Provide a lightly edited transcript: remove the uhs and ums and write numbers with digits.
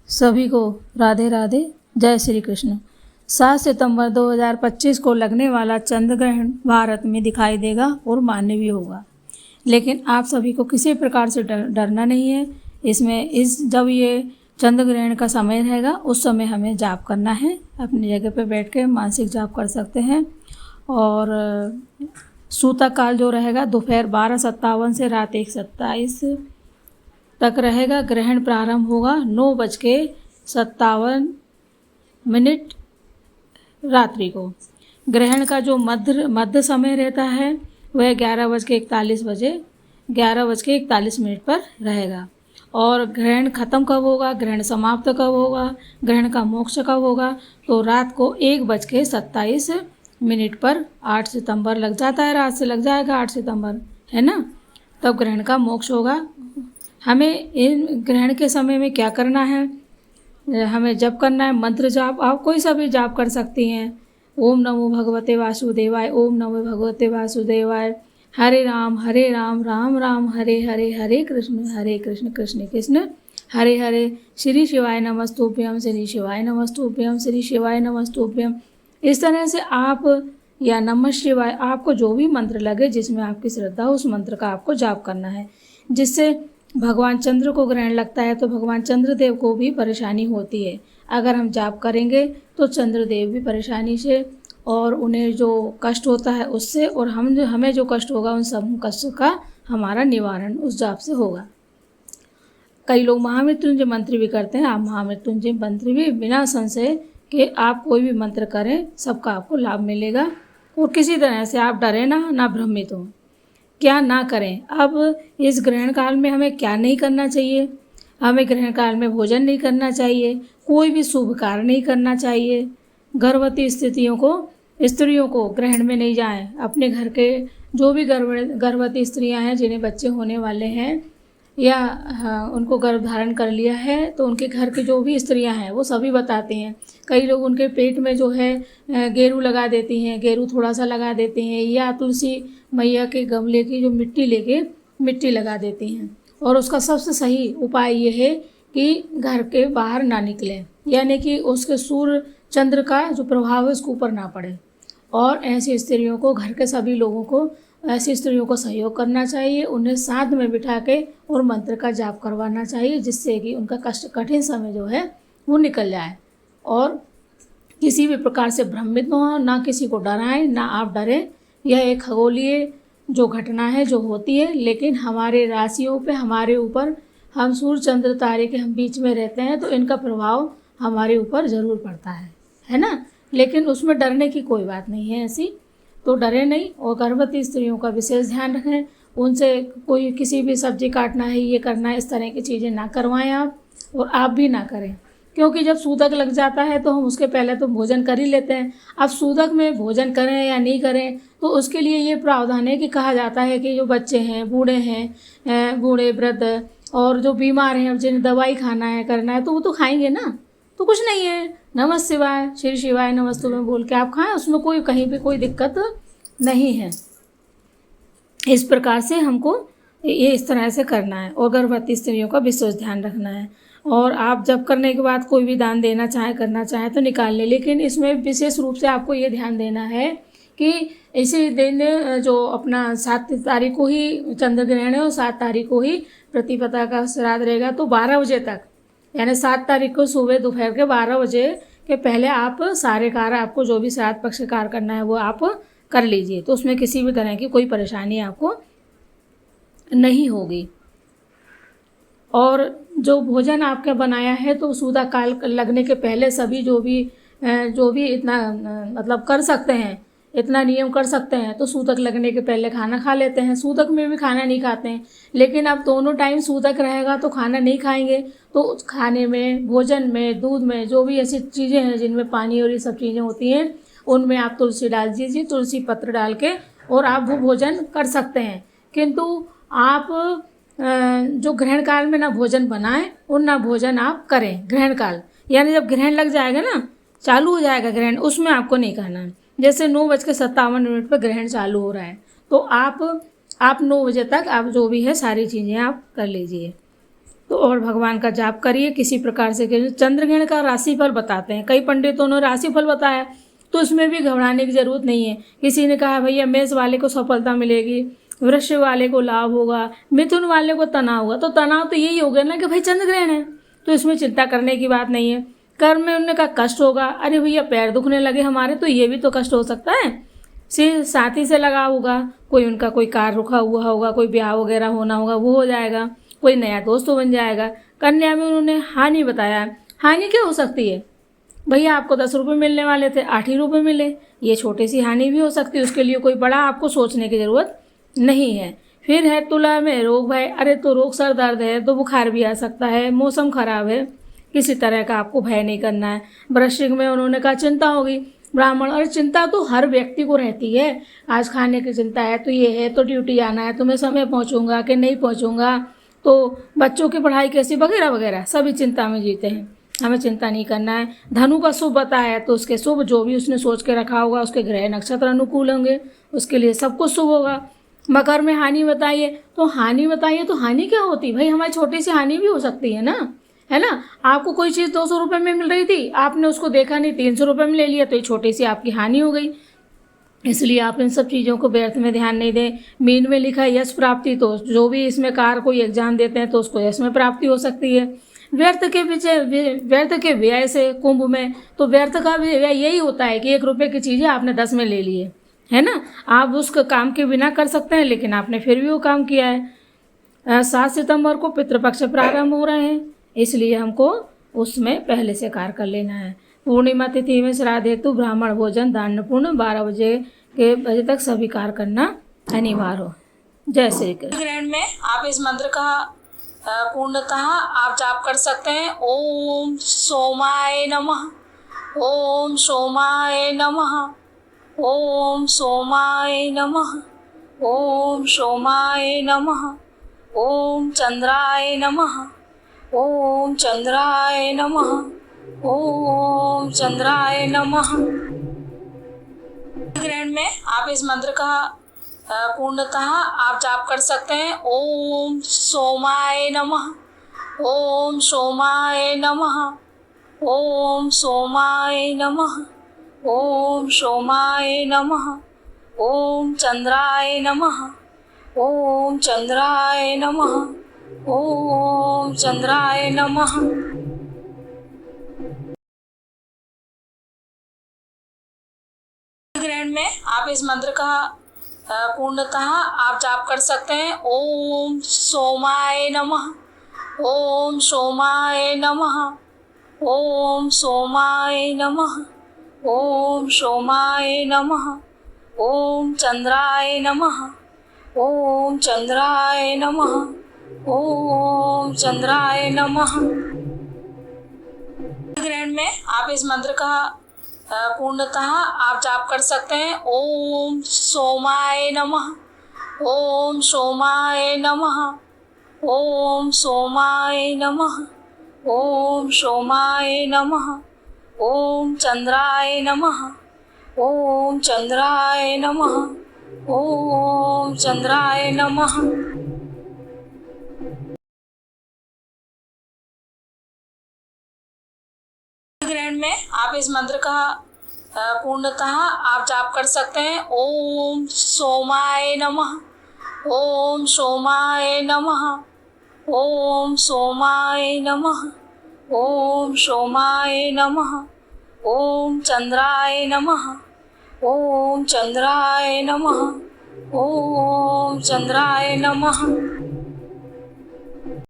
सभी को राधे राधे, जय श्री कृष्ण। 7 सितंबर 2025 को लगने वाला चंद्र ग्रहण भारत में दिखाई देगा और मान्य भी होगा, लेकिन आप सभी को किसी प्रकार से डरना नहीं है। जब ये चंद्र ग्रहण का समय रहेगा उस समय हमें जाप करना है। अपनी जगह पे बैठ के मानसिक जाप कर सकते हैं। और सूतक काल जो रहेगा दोपहर 12:57 से रात 1:27 तक रहेगा। ग्रहण प्रारंभ होगा 9:57 रात्रि को। ग्रहण का जो मध्य समय रहता है वह 11:41 पर रहेगा। और ग्रहण खत्म कब होगा, ग्रहण समाप्त कब होगा, ग्रहण का मोक्ष कब होगा, तो रात को 1:27 पर 8 सितंबर लग जाता है, रात से लग जाएगा 8 सितंबर, है ना। तब ग्रहण का मोक्ष होगा। हमें इन ग्रहण के समय में क्या करना है, हमें जप करना है, मंत्र जाप। आप कोई सा भी जाप कर सकती हैं। ओम नमो भगवते वासुदेवाय, ओम नमो भगवते वासुदेवाय, हरे राम राम राम हरे हरे, हरे कृष्ण कृष्ण कृष्ण हरे हरे, श्री शिवाय नमस्तुभ्यम, श्री शिवाय नमस्तुभ्यम, श्री शिवाय नमस्तुभ्यम। इस तरह से आप, या नमः शिवाय, आपको जो भी मंत्र लगे, जिसमें आपकी श्रद्धा, उस मंत्र का आपको जाप करना है। जिससे भगवान चंद्र को ग्रहण लगता है तो भगवान चंद्रदेव को भी परेशानी होती है। अगर हम जाप करेंगे तो चंद्रदेव भी परेशानी से, और उन्हें जो कष्ट होता है उससे, और हमें जो कष्ट होगा उन सब कष्ट का हमारा निवारण उस जाप से होगा। कई लोग महामृत्युंजय मंत्र भी करते हैं। आप महामृत्युंजय मंत्र भी बिना संशय कि आप कोई भी मंत्र करें, सबका आपको लाभ मिलेगा। और किसी तरह से आप डरे ना भ्रमित हो। क्या ना करें। अब इस ग्रहण काल में हमें क्या नहीं करना चाहिए। हमें ग्रहण काल में भोजन नहीं करना चाहिए, कोई भी शुभ कार्य नहीं करना चाहिए। गर्भवती स्त्रियों को ग्रहण में नहीं जाएं। अपने घर के जो भी गर्भवती स्त्रियां हैं, जिन्हें बच्चे होने वाले हैं, या उनको गर्भ धारण कर लिया है, तो उनके घर की जो भी स्त्रियां हैं वो सभी बताती हैं। कई लोग उनके पेट में जो है गेरू लगा देती हैं, गेरू थोड़ा सा लगा देती हैं, या तुलसी मैया के गमले की जो मिट्टी लगा देती हैं। और उसका सबसे सही उपाय ये है कि घर के बाहर ना निकलें, यानी कि उसके सूर्य चंद्र का जो प्रभाव है उसके ऊपर ना पड़े। और ऐसी स्त्रियों को, घर के सभी लोगों को, ऐसी स्त्रियों को सहयोग करना चाहिए। उन्हें साथ में बिठा के और मंत्र का जाप करवाना चाहिए, जिससे कि उनका कठिन समय जो है वो निकल जाए। और किसी भी प्रकार से भ्रमित न हो, ना किसी को डराएं, ना आप डरें। यह एक खगोलीय जो घटना है जो होती है, लेकिन हमारे राशियों पे, हमारे ऊपर, हम सूर्य चंद्र तारे के हम बीच में रहते हैं, तो इनका प्रभाव हमारे ऊपर ज़रूर पड़ता है ना। लेकिन उसमें डरने की कोई बात नहीं है ऐसी, तो डरे नहीं। और गर्भवती स्त्रियों का विशेष ध्यान रखें। उनसे कोई किसी भी सब्जी काटना है, ये करना है, इस तरह की चीज़ें ना करवाएं आप, और आप भी ना करें। क्योंकि जब सूतक लग जाता है तो हम उसके पहले तो भोजन कर ही लेते हैं। अब सूतक में भोजन करें या नहीं करें, तो उसके लिए ये प्रावधान है कि कहा जाता है कि जो बच्चे हैं, बूढ़े वृद्ध और जो बीमार हैं, जिन्हें दवाई खाना है, करना है, तो वो तो खाएंगे ना। तो कुछ नहीं है, नमः शिवाय, श्री शिवाय नमस्तुभ्यम बोल के आप खाएं, उसमें कोई कहीं पे कोई दिक्कत नहीं है। इस प्रकार से हमको ये इस तरह से करना है। और गर्भवती स्त्रियों का विशेष ध्यान रखना है। और आप जब करने के बाद कोई भी दान देना चाहे, करना चाहे तो निकाल लें। लेकिन इसमें विशेष रूप से आपको ये ध्यान देना है कि इसी दिन जो अपना 7 तारीख को ही चंद्र ग्रहण है और 7 तारीख को ही प्रतिपदा का श्राद्ध रहेगा, तो 12 बजे तक, यानी 7 तारीख को सुबह दोपहर के 12 बजे के पहले आप सारे कार्य, आपको जो भी श्राद्ध पक्ष कार्य करना है वो आप कर लीजिए। तो उसमें किसी भी तरह की कोई परेशानी आपको नहीं होगी। और जो भोजन आपका बनाया है, तो सूतक काल लगने के पहले सभी जो भी इतना मतलब कर सकते हैं, इतना नियम कर सकते हैं, तो सूतक लगने के पहले खाना खा लेते हैं। सूतक में भी खाना नहीं खाते हैं, लेकिन अब दोनों टाइम सूतक रहेगा तो खाना नहीं खाएंगे। तो खाने में, भोजन में, दूध में, जो भी ऐसी चीज़ें हैं जिनमें पानी और ये सब चीज़ें होती हैं, उनमें आप तुलसी डाल दीजिए, तुलसी पत्र डाल के, और आप वो भोजन कर सकते हैं। किंतु आप जो ग्रहण काल में ना भोजन बनाएं और ना भोजन आप करें। ग्रहण काल यानी जब ग्रहण लग जाएगा ना, चालू हो जाएगा ग्रहण, उसमें आपको नहीं खाना है। जैसे 9:57 पर ग्रहण चालू हो रहा है, तो आप 9 बजे तक आप जो भी है सारी चीज़ें आप कर लीजिए। तो और भगवान का जाप करिए किसी प्रकार से। चंद्रग्रहण का राशिफल बताते हैं, कई पंडितों ने राशिफल बताया, तो उसमें भी घबराने की जरूरत नहीं है। किसी ने कहा भैया मेष वाले को सफलता मिलेगी, वृश्चिक वाले को लाभ होगा, मिथुन वाले को तनाव होगा, तो तनाव तो यही हो गया ना कि भाई चंद्रग्रहण है, तो इसमें चिंता करने की बात नहीं है। कर्म में उन्होंने कहा कष्ट होगा, अरे भैया पैर दुखने लगे हमारे, तो ये भी तो कष्ट हो सकता है। सिर साथी से लगा होगा, कोई उनका कोई कार रुका हुआ होगा, कोई ब्याह वगैरह होना होगा, वो हो जाएगा, कोई नया दोस्त बन जाएगा। कन्या में उन्होंने हानि बताया। हानि क्या हो सकती है भैया, आपको 10 रुपये मिलने वाले थे 8 ही रुपये मिले, ये छोटी सी हानि भी हो सकती है, उसके लिए कोई बड़ा आपको सोचने की ज़रूरत नहीं है। फिर है तुला में रोग भय, अरे तो रोग सर दर्द है तो बुखार भी आ सकता है, मौसम खराब है, किसी तरह का आपको भय नहीं करना है। वृश्चिक में उन्होंने कहा चिंता होगी। ब्राह्मण, और चिंता तो हर व्यक्ति को रहती है, आज खाने की चिंता है तो ये है, तो ड्यूटी आना है तो मैं समय पहुंचूंगा कि नहीं पहुंचूंगा, तो बच्चों की पढ़ाई कैसी, वगैरह वगैरह, सभी चिंता में जीते हैं। हमें चिंता नहीं करना है। धनु का शुभ बताया तो उसके शुभ जो भी उसने सोच के रखा होगा, उसके ग्रह नक्षत्र अनुकूल होंगे, उसके लिए सब कुछ शुभ होगा। मकर में हानि बताइए, तो हानि बताइए, तो हानि क्या होती भाई, हमारी छोटी सी हानि भी हो सकती है ना, है ना। आपको कोई चीज़ 200 रुपये में मिल रही थी, आपने उसको देखा नहीं, 300 रुपये में ले लिया, तो ये छोटी सी आपकी हानि हो गई। इसलिए आप इन सब चीज़ों को व्यर्थ में ध्यान नहीं दें। मीन में लिखा है यश प्राप्ति, तो जो भी इसमें कार कोई एग्जाम देते हैं तो उसको यश में प्राप्ति हो सकती है। व्यर्थ के पीछे, व्यर्थ के व्यय से कुंभ में, तो व्यर्थ का व्यय यही होता है कि 1 रुपये की चीज़ें आपने 10 में ले लिए, है ना। आप उस काम के बिना कर सकते हैं, लेकिन आपने फिर भी वो काम किया है। 7 सितंबर को पितृपक्ष प्रारंभ हो रहे हैं, इसलिए हमको उसमें पहले से कार्य कर लेना है। पूर्णिमा तिथि में श्राद्ध हेतु ब्राह्मण भोजन दान पूर्ण 12 बजे तक सभी कार्य करना अनिवार्य हो। जय श्री कृष्ण। ग्रहण में आप इस मंत्र का पूर्णतः आप जाप कर सकते हैं। ओम सोमाय नमः, ओम सोमाय नमः, ओम सोमाय नमः, ओम सोमाय नमः, ओम चंद्राय नमः, ओम चंद्राय नमः, ओम चंद्राय नमः। ग्रहण में आप इस मंत्र का पूर्णतः आप जाप कर सकते हैं। ओम सोमाय नमः, ओम सोमाय नमः, ओम सोमाय नमः, ओम सोमाय नमः, ओम चंद्राय नमः, ओम चंद्राय नमः, ओम चंद्राय नमः। ग्रहण में आप इस मंत्र का पूर्णतः आप जाप कर सकते हैं। ओम सोमाय नमः, ओम सोमाय नमः, ओम सोमाय नमः, ओम सोमाय नमः, ओम चंद्राय नमः, ओम चंद्राय नमः, ओम चंद्राय नमः। ग्रहण में आप इस मंत्र का पूर्णतः आप जाप कर सकते हैं। ओम सोमाय नमः, ओम सोमाय नमः, ओम सोमाय नमः, ओम सोमाय नमः, ओम चंद्राय नमः, ओम चंद्राय नमः, ओम चंद्राय नमः। ग्रहण में आप इस मंत्र का पूर्णतः आप जाप कर सकते हैं। ओम सोमाय नमः, ओम सोमाय नमः, ओम सोमाय नमः, ओम सोमाय नमः, ओम चंद्राय नमः, ओम चंद्राय नमः, ओम चंद्राय नमः।